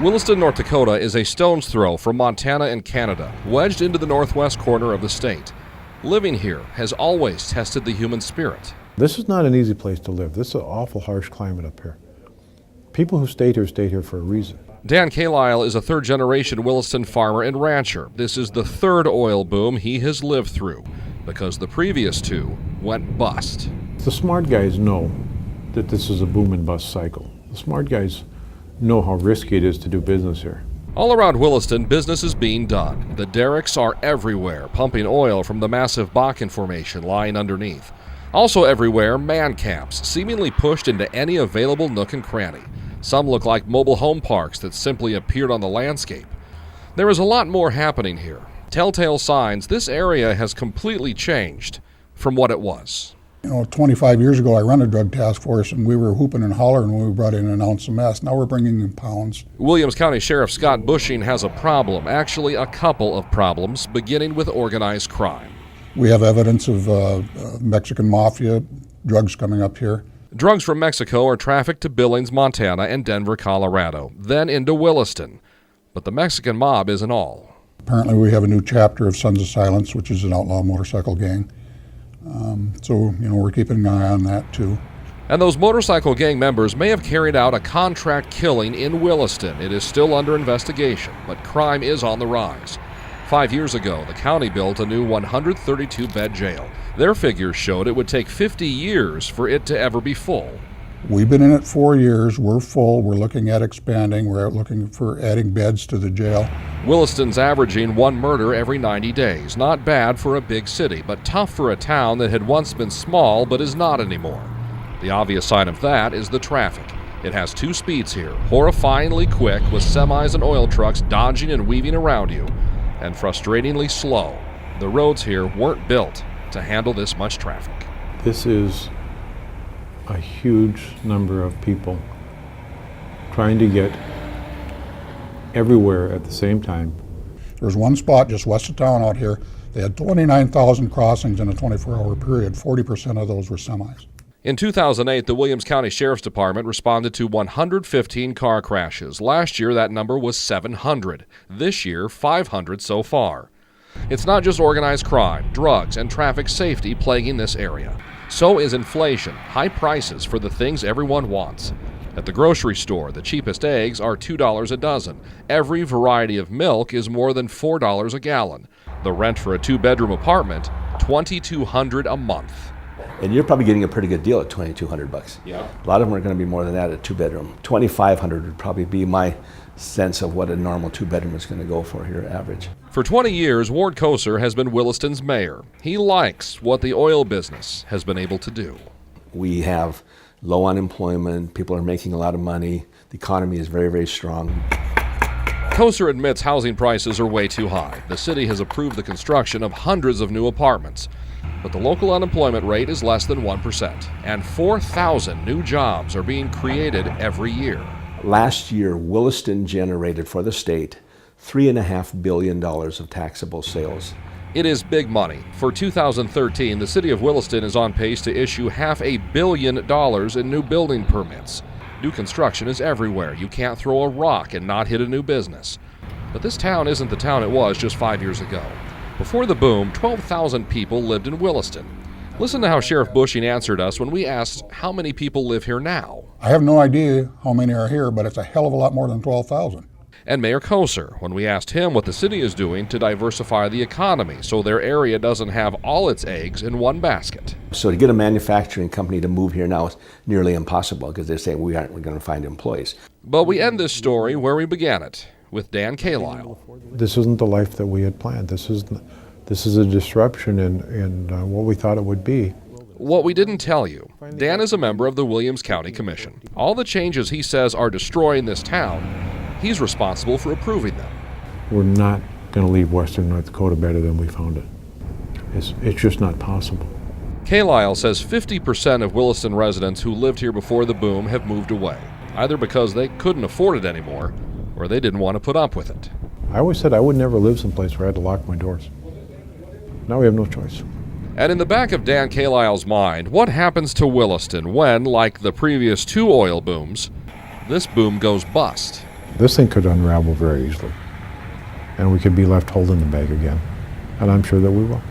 Williston, North Dakota is a stone's throw from Montana and Canada, wedged into the northwest corner of the state. Living here has always tested the human spirit. This is not an easy place to live. This is an awful harsh climate up here. People who stayed here for a reason. Dan Kalile is a third-generation Williston farmer and rancher. This is the third oil boom he has lived through, because the previous two went bust. The smart guys know that this is a boom and bust cycle. The smart guys know how risky it is to do business here. All around Williston, business is being done. The derricks are everywhere, pumping oil from the massive Bakken formation lying underneath. Also everywhere, man camps, seemingly pushed into any available nook and cranny. Some look like mobile home parks that simply appeared on the landscape. There is a lot more happening here. Telltale signs this area has completely changed from what it was. 25 years ago I ran a drug task force and we were whooping and hollering when we brought in an ounce of meth. Now we're bringing in pounds. Williams County Sheriff Scott Bushing has a problem, actually a couple of problems, beginning with organized crime. We have evidence of Mexican mafia drugs coming up here. Drugs from Mexico are trafficked to Billings, Montana and Denver, Colorado, then into Williston. But the Mexican mob isn't all. Apparently we have a new chapter of Sons of Silence, which is an outlaw motorcycle gang. So we're keeping an eye on that too. And those motorcycle gang members may have carried out a contract killing in Williston. It is still under investigation, but crime is on the rise. 5 years ago, the county built a new 132-bed jail. Their figures showed it would take 50 years for it to ever be full. We've been in it 4 years. We're full. We're looking at expanding. We're looking for adding beds to the jail. Williston's averaging one murder every 90 days. Not bad for a big city, but tough for a town that had once been small but is not anymore. The obvious sign of that is the traffic. It has 2 speeds here, horrifyingly quick with semis and oil trucks dodging and weaving around you, and frustratingly slow. The roads here weren't built to handle this much traffic. This is a huge number of people trying to get everywhere at the same time. There's one spot just west of town out here. They had 29,000 crossings in a 24-hour period. 40% of those were semis. In 2008, the Williams County Sheriff's Department responded to 115 car crashes. Last year, that number was 700. This year, 500 so far. It's not just organized crime, drugs, and traffic safety plaguing this area. So is inflation, high prices for the things everyone wants. At the grocery store, the cheapest eggs are $2 a dozen. Every variety of milk is more than $4 a gallon. The rent for a 2-bedroom apartment, $2,200 a month. And you're probably getting a pretty good deal at $2,200. Yeah. A lot of them are going to be more than that at 2-bedroom. $2,500 would probably be my sense of what a normal 2-bedroom is going to go for here average. For 20 years, Ward Koser has been Williston's mayor. He likes what the oil business has been able to do. We have low unemployment, people are making a lot of money, the economy is very, very strong. Koser admits housing prices are way too high. The city has approved the construction of hundreds of new apartments, but the local unemployment rate is less than 1%, and 4,000 new jobs are being created every year. Last year, Williston generated for the state $3.5 billion of taxable sales. It is big money. For 2013, the city of Williston is on pace to issue $500 million in new building permits. New construction is everywhere. You can't throw a rock and not hit a new business. But this town isn't the town it was just 5 years ago. Before the boom, 12,000 people lived in Williston. Listen to how Sheriff Bushing answered us when we asked how many people live here now. I have no idea how many are here, but it's a hell of a lot more than 12,000. And Mayor Koser when we asked him what the city is doing to diversify the economy so their area doesn't have all its eggs in one basket. So to get a manufacturing company to move here now is nearly impossible because they're saying we're going to find employees. But we end this story where we began it, with Dan Kalile. This isn't the life that we had planned. This is a disruption in what we thought it would be. What we didn't tell you, Dan is a member of the Williams County Commission. All the changes he says are destroying this town, he's responsible for approving them. We're not going to leave western North Dakota better than we found it. It's just not possible. Kalile says 50% of Williston residents who lived here before the boom have moved away, either because they couldn't afford it anymore or they didn't want to put up with it. I always said I would never live someplace where I had to lock my doors. Now we have no choice. And in the back of Dan Kalile's mind, what happens to Williston when, like the previous 2 oil booms, this boom goes bust? this thing could unravel very easily. And we could be left holding the bag again. And I'm sure that we will.